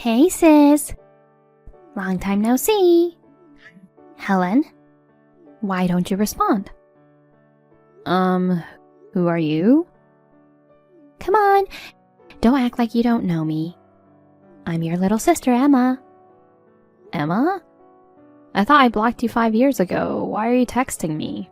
Hey sis, long time no see. Helen, why don't you respond? Who are you? Come on, don't act like you don't know me. I'm your little sister, Emma. Emma? I thought I blocked you 5 years ago. Why are you texting me?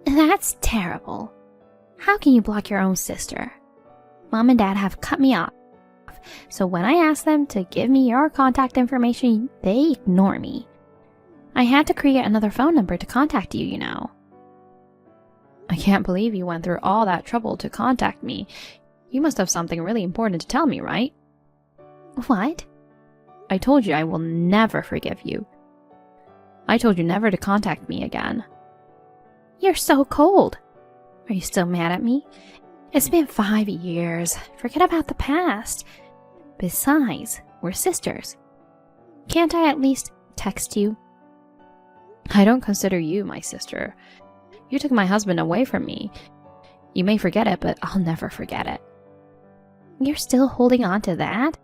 That's terrible. How can you block your own sister? Mom and Dad have cut me off, so when I ask them to give me your contact information, they ignore me. I had to create another phone number to contact you, you know. I can't believe you went through all that trouble to contact me. You must have something really important to tell me, right? What? I told you I will never forgive you. I told you never to contact me again. You're so cold. Are you still mad at me? It's been 5 years. Forget about the past. Besides, we're sisters. Can't I at least text you? I don't consider you my sister. You took my husband away from me. You may forget it, but I'll never forget it. You're still holding on to that?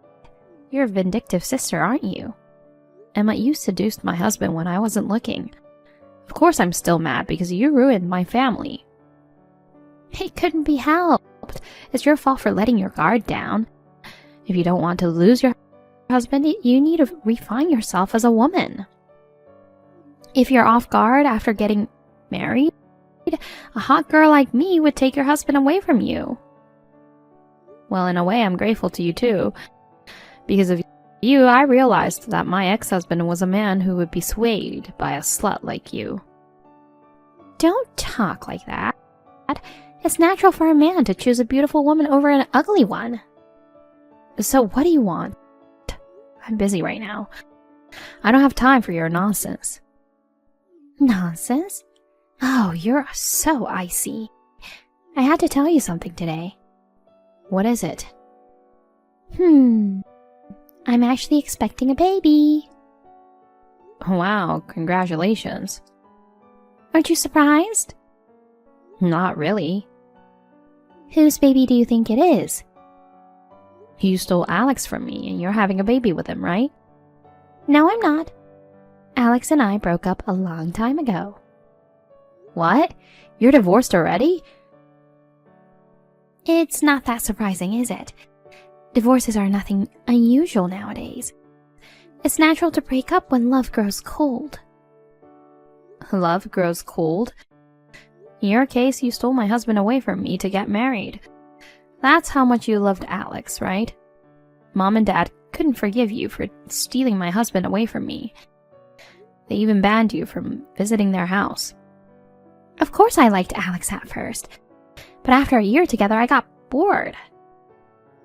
You're a vindictive sister, aren't you? Emma, you seduced my husband when I wasn't looking. Of course I'm still mad because you ruined my family. It couldn't be helped. It's your fault for letting your guard down. If you don't want to lose your husband, you need to refine yourself as a woman. If you're off guard after getting married, a hot girl like me would take your husband away from you. Well, in a way, I'm grateful to you too. Because of you, I realized that my ex-husband was a man who would be swayed by a slut like you. Don't talk like that. It's natural for a man to choose a beautiful woman over an ugly one. So what do you want? I'm busy right now. I don't have time for your nonsense. Nonsense? Oh, you're so icy. I had to tell you something today. What is it? I'm actually expecting a baby. Wow, congratulations. Aren't you surprised? Not really. Whose baby do you think it is? You stole Alex from me and you're having a baby with him, right? No, I'm not. Alex and I broke up a long time ago. What? You're divorced already? It's not that surprising, is it? Divorces are nothing unusual nowadays. It's natural to break up when love grows cold. Love grows cold? In your case, you stole my husband away from me to get married. That's how much you loved Alex, right? Mom and Dad couldn't forgive you for stealing my husband away from me. They even banned you from visiting their house. Of course I liked Alex at first, but after a year together I got bored.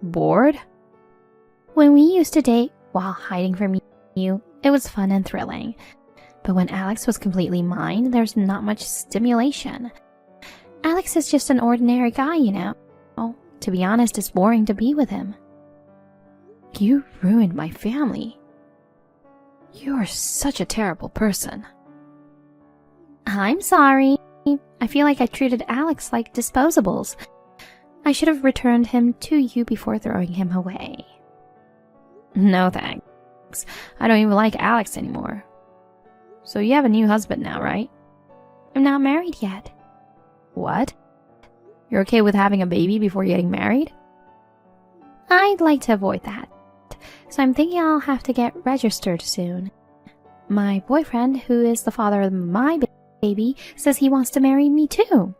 Bored? When we used to date while hiding from you, it was fun and thrilling. But when Alex was completely mine, there's not much stimulation. Alex is just an ordinary guy, you know. To be honest, it's boring to be with him. You ruined my family. You are such a terrible person. I'm sorry. I feel like I treated Alex like disposables. I should have returned him to you before throwing him away. No thanks. I don't even like Alex anymore. So you have a new husband now, right? I'm not married yet. What? You're okay with having a baby before getting married? I'd like to avoid that, so I'm thinking I'll have to get registered soon. My boyfriend, who is the father of my baby, says he wants to marry me too.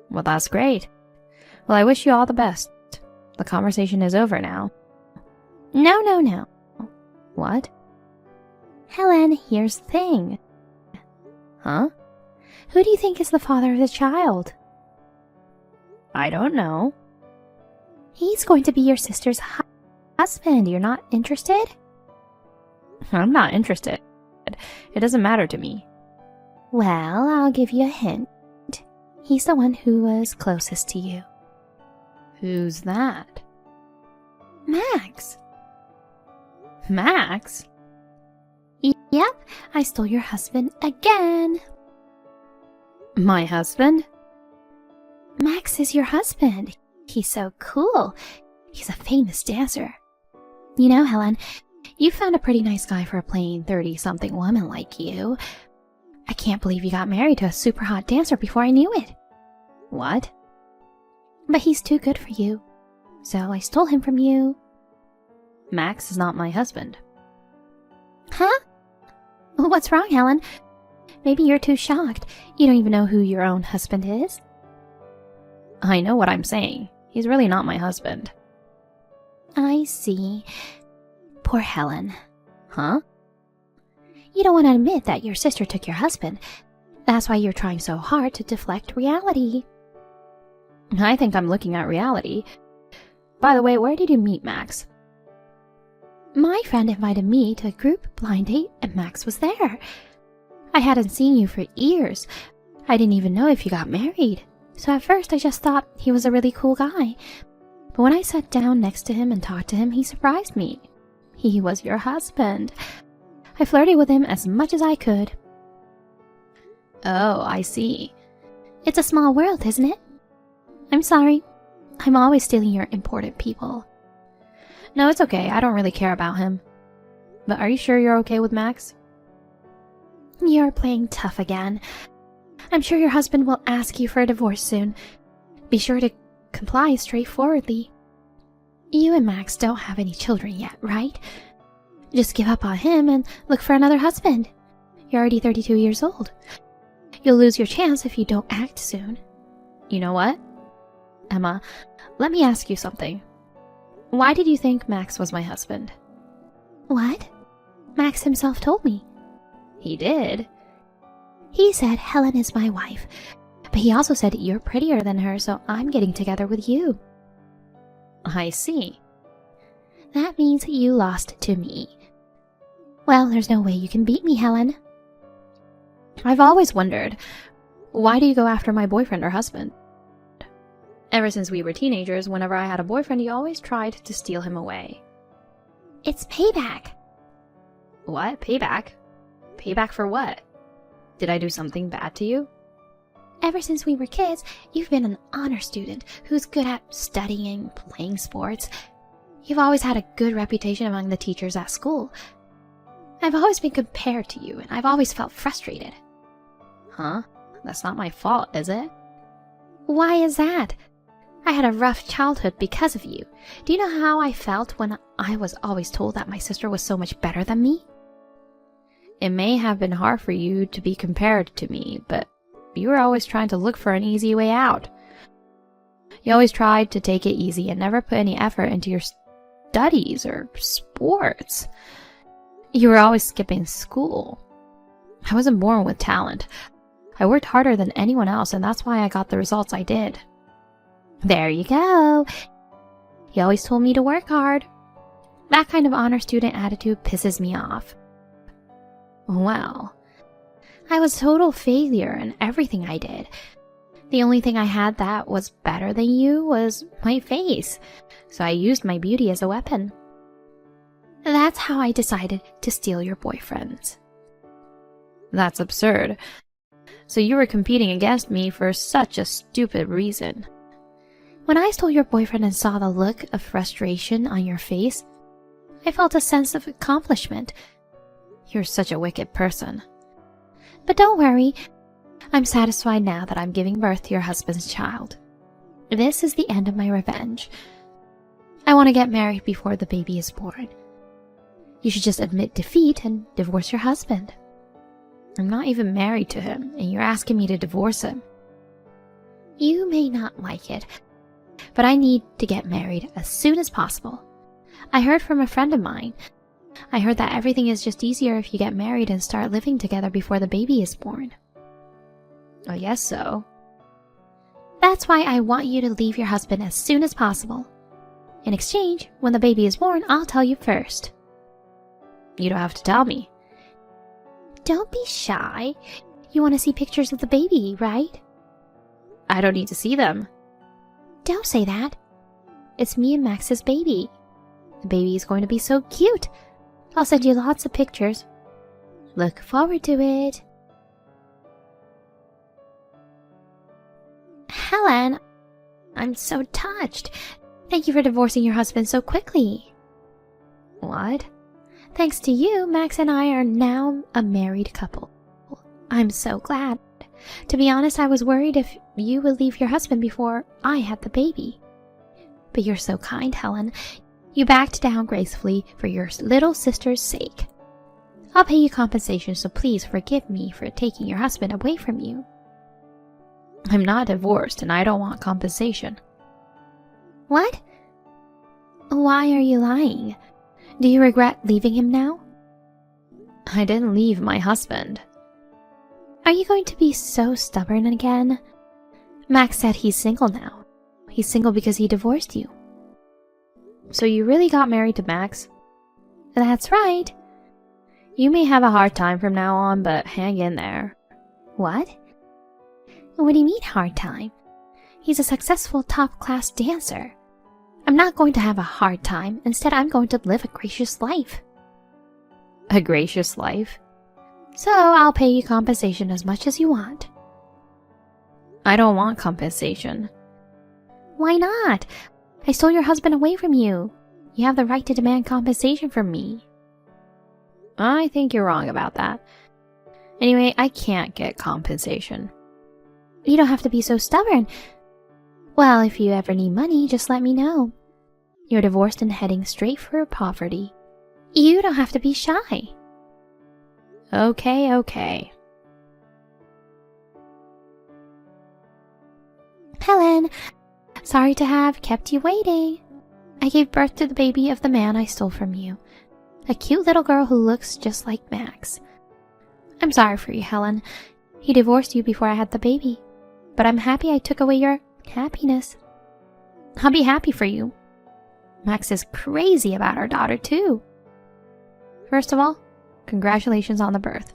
Well, that's great. Well, I wish you all the best. The conversation is over now. No. What? Helen, here's the thing. Huh? Who do you think is the father of the child? I don't know. He's going to be your sister's husband. You're not interested? I'm not interested. It doesn't matter to me. Well, I'll give you a hint. He's the one who was closest to you. Who's that? Max. Max? Yep, I stole your husband again. My husband? Max is your husband. He's so cool. He's a famous dancer. You know, Helen, you found a pretty nice guy for a plain 30-something woman like you. I can't believe you got married to a super hot dancer before I knew it. What? But he's too good for you. So I stole him from you. Max is not my husband. Huh? What's wrong, Helen? Maybe you're too shocked. You don't even know who your own husband is? I know what I'm saying. He's really not my husband. I see. Poor Helen. Huh? You don't want to admit that your sister took your husband. That's why you're trying so hard to deflect reality. I think I'm looking at reality. By the way, where did you meet Max? My friend invited me to a group blind date and Max was there. I hadn't seen you for years. I didn't even know if you got married. So at first I just thought he was a really cool guy. But when I sat down next to him and talked to him, he surprised me. He was your husband. I flirted with him as much as I could. Oh, I see. It's a small world, isn't it? I'm sorry. I'm always stealing your important people. No, it's okay. I don't really care about him. But are you sure you're okay with Max? You're playing tough again. I'm sure your husband will ask you for a divorce soon. Be sure to comply straightforwardly. You and Max don't have any children yet, right? Just give up on him and look for another husband. You're already 32 years old. You'll lose your chance if you don't act soon. You know what? Emma, let me ask you something. Why did you think Max was my husband? What? Max himself told me. He did? He said Helen is my wife, but he also said you're prettier than her, so I'm getting together with you. I see. That means you lost to me. Well, there's no way you can beat me, Helen. I've always wondered, why do you go after my boyfriend or husband? Ever since we were teenagers, whenever I had a boyfriend, you always tried to steal him away. It's payback. What? Payback? Payback for what? Did I do something bad to you? Ever since we were kids, you've been an honor student who's good at studying, playing sports. You've always had a good reputation among the teachers at school. I've always been compared to you, and I've always felt frustrated. Huh? That's not my fault, is it? Why is that? I had a rough childhood because of you. Do you know how I felt when I was always told that my sister was so much better than me? It may have been hard for you to be compared to me, but you were always trying to look for an easy way out. You always tried to take it easy and never put any effort into your studies or sports. You were always skipping school. I wasn't born with talent. I worked harder than anyone else, and that's why I got the results I did. There you go. You always told me to work hard. That kind of honor student attitude pisses me off. Well, I was a total failure in everything I did. The only thing I had that was better than you was my face, so I used my beauty as a weapon. That's how I decided to steal your boyfriends. That's absurd. So you were competing against me for such a stupid reason. When I stole your boyfriend and saw the look of frustration on your face, I felt a sense of accomplishment. You're such a wicked person. But don't worry, I'm satisfied now that I'm giving birth to your husband's child. This is the end of my revenge. I want to get married before the baby is born. You should just admit defeat and divorce your husband. I'm not even married to him, and you're asking me to divorce him. You may not like it, but I need to get married as soon as possible. I heard from a friend of mine. I heard that everything is just easier if you get married and start living together before the baby is born. I guess so. That's why I want you to leave your husband as soon as possible. In exchange, when the baby is born, I'll tell you first. You don't have to tell me. Don't be shy. You want to see pictures of the baby, right? I don't need to see them. Don't say that. It's me and Max's baby. The baby is going to be so cute. I'll send you lots of pictures. Look forward to it. Helen, I'm so touched. Thank you for divorcing your husband so quickly. What? Thanks to you, Max and I are now a married couple. I'm so glad. To be honest, I was worried if you would leave your husband before I had the baby. But you're so kind, Helen. You backed down gracefully for your little sister's sake. I'll pay you compensation, so please forgive me for taking your husband away from you. I'm not divorced and I don't want compensation. What? Why are you lying? Do you regret leaving him now? I didn't leave my husband. Are you going to be so stubborn again? Max said he's single now. He's single because he divorced you. So you really got married to Max? That's right. You may have a hard time from now on, but hang in there. What? What do you mean hard time? He's a successful top-class dancer. I'm not going to have a hard time. Instead, I'm going to live a gracious life. A gracious life? So I'll pay you compensation as much as you want. I don't want compensation. Why not? I stole your husband away from you. You have the right to demand compensation from me. I think you're wrong about that. Anyway, I can't get compensation. You don't have to be so stubborn. Well, if you ever need money, just let me know. You're divorced and heading straight for poverty. You don't have to be shy. Okay. Helen, sorry to have kept you waiting. I gave birth to the baby of the man I stole from you. A cute little girl who looks just like Max. I'm sorry for you, Helen. He divorced you before I had the baby. But I'm happy I took away your happiness. I'll be happy for you. Max is crazy about our daughter, too. First of all, congratulations on the birth.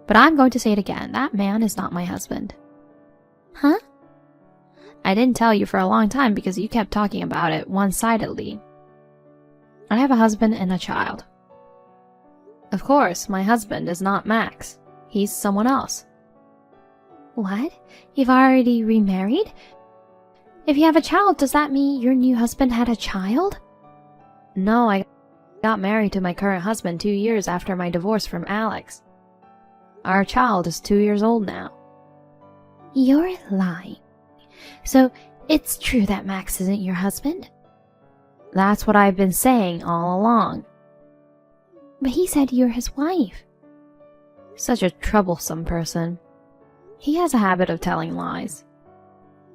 But I'm going to say it again. That man is not my husband. Huh? I didn't tell you for a long time because you kept talking about it one-sidedly. I have a husband and a child. Of course, my husband is not Max. He's someone else. What? You've already remarried? If you have a child, does that mean your new husband had a child? No, I got married to my current husband 2 years after my divorce from Alex. Our child is 2 years old now. You're lying. So, it's true that Max isn't your husband? That's what I've been saying all along. But he said you're his wife. Such a troublesome person. He has a habit of telling lies.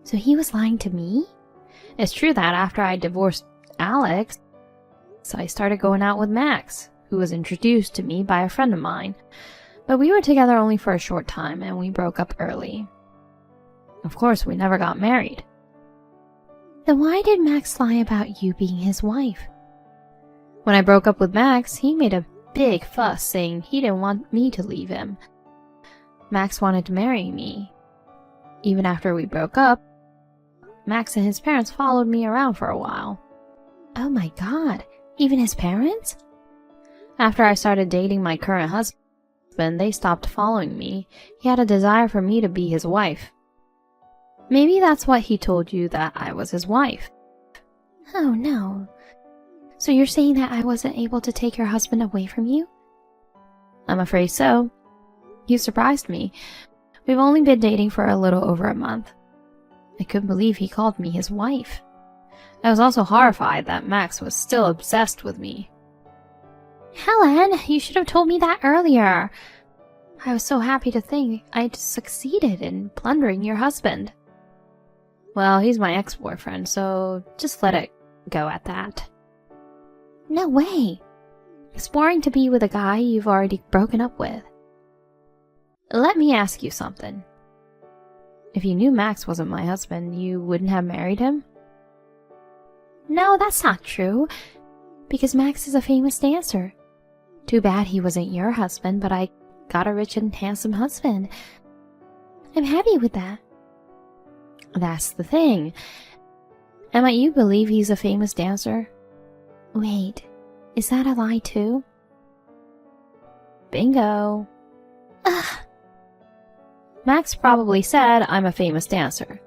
So he was lying to me? It's true that after I divorced Alex, I started going out with Max, who was introduced to me by a friend of mine. But we were together only for a short time and we broke up early. Of course, we never got married. Then why did Max lie about you being his wife? When I broke up with Max, he made a big fuss saying he didn't want me to leave him. Max wanted to marry me. Even after we broke up, Max and his parents followed me around for a while. Oh my god, even his parents? After I started dating my current husband, they stopped following me. He had a desire for me to be his wife. Maybe that's why he told you that I was his wife. Oh no. So you're saying that I wasn't able to take your husband away from you? I'm afraid so. You surprised me. We've only been dating for a little over a month. I couldn't believe he called me his wife. I was also horrified that Max was still obsessed with me. Helen, you should have told me that earlier. I was so happy to think I'd succeeded in plundering your husband. Well, he's my ex-boyfriend, so just let it go at that. No way. It's boring to be with a guy you've already broken up with. Let me ask you something. If you knew Max wasn't my husband, you wouldn't have married him? No, that's not true. Because Max is a famous dancer. Too bad he wasn't your husband, but I got a rich and handsome husband. I'm happy with that. That's the thing. And might you believe he's a famous dancer? Wait, is that a lie too? Bingo. Ugh. Max probably said I'm a famous dancer.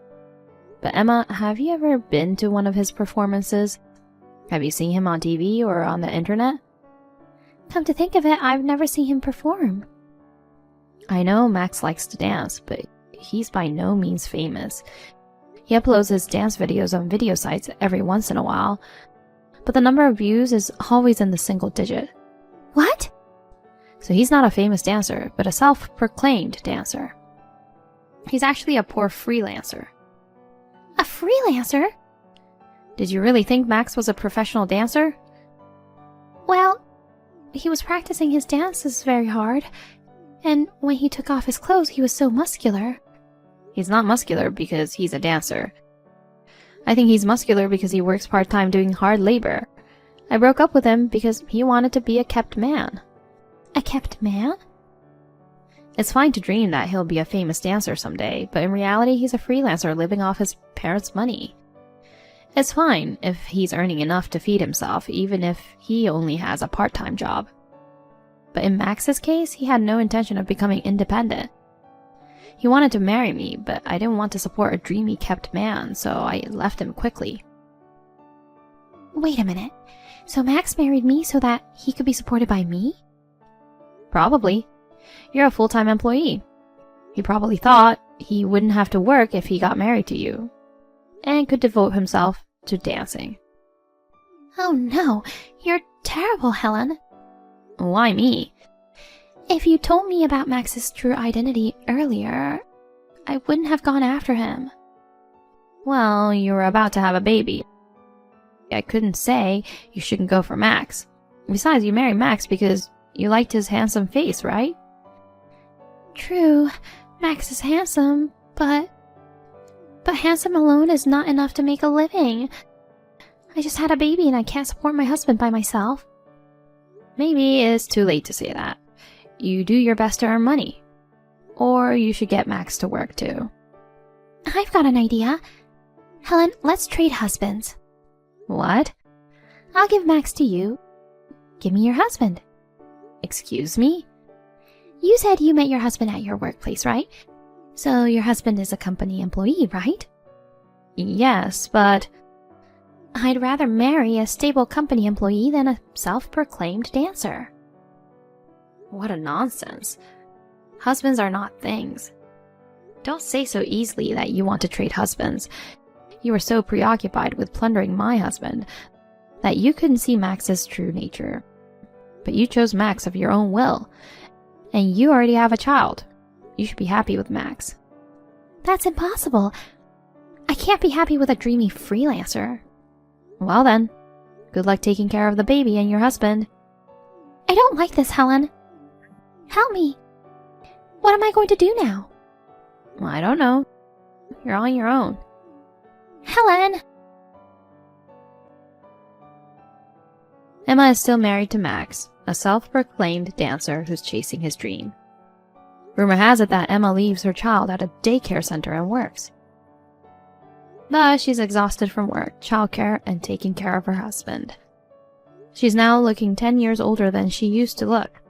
But Emma, have you ever been to one of his performances? Have you seen him on TV or on the internet? Come to think of it, I've never seen him perform. I know Max likes to dance, but he's by no means famous. He uploads his dance videos on video sites every once in a while, but the number of views is always in the single digit. What? So he's not a famous dancer, but a self-proclaimed dancer. He's actually a poor freelancer. A freelancer? Did you really think Max was a professional dancer? Well, he was practicing his dances very hard, and when he took off his clothes, he was so muscular. He's not muscular because he's a dancer. I think he's muscular because he works part-time doing hard labor. I broke up with him because he wanted to be a kept man. A kept man? It's fine to dream that he'll be a famous dancer someday, but in reality he's a freelancer living off his parents' money. It's fine if he's earning enough to feed himself, even if he only has a part-time job. But in Max's case, he had no intention of becoming independent. He wanted to marry me, but I didn't want to support a dreamy kept man, so I left him quickly. Wait a minute. So Max married me so that he could be supported by me? Probably. You're a full-time employee. He probably thought he wouldn't have to work if he got married to you, and could devote himself to dancing. Oh no, you're terrible, Helen. Why me? If you told me about Max's true identity earlier, I wouldn't have gone after him. Well, you were about to have a baby. I couldn't say you shouldn't go for Max. Besides, you married Max because you liked his handsome face, right? True, Max is handsome, but handsome alone is not enough to make a living. I just had a baby and I can't support my husband by myself. Maybe it's too late to say that. You do your best to earn money. Or you should get Max to work too. I've got an idea. Helen, let's trade husbands. What? I'll give Max to you. Give me your husband. Excuse me? You said you met your husband at your workplace, right? So your husband is a company employee, right? Yes, but I'd rather marry a stable company employee than a self-proclaimed dancer. What a nonsense. Husbands are not things. Don't say so easily that you want to trade husbands. You were so preoccupied with plundering my husband that you couldn't see Max's true nature. But you chose Max of your own will, and you already have a child. You should be happy with Max. That's impossible. I can't be happy with a dreamy freelancer. Well then, good luck taking care of the baby and your husband. I don't like this, Helen. Help me. What am I going to do now? I don't know. You're on your own. Helen! Emma is still married to Max, a self-proclaimed dancer who's chasing his dream. Rumor has it that Emma leaves her child at a daycare center and works. But she's exhausted from work, childcare, and taking care of her husband. She's now looking 10 years older than she used to look.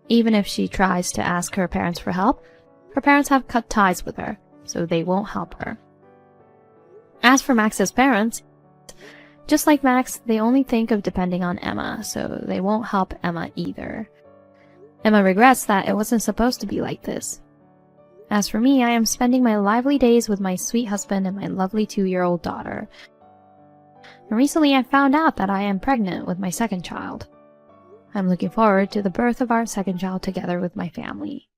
Even if she tries to ask her parents for help, her parents have cut ties with her, so they won't help her. As for Max's parents, just like Max, they only think of depending on Emma, so they won't help Emma either. Emma regrets that it wasn't supposed to be like this. As for me, I am spending my lively days with my sweet husband and my lovely 2-year-old daughter. And recently I found out that I am pregnant with my second child. I'm looking forward to the birth of our second child together with my family.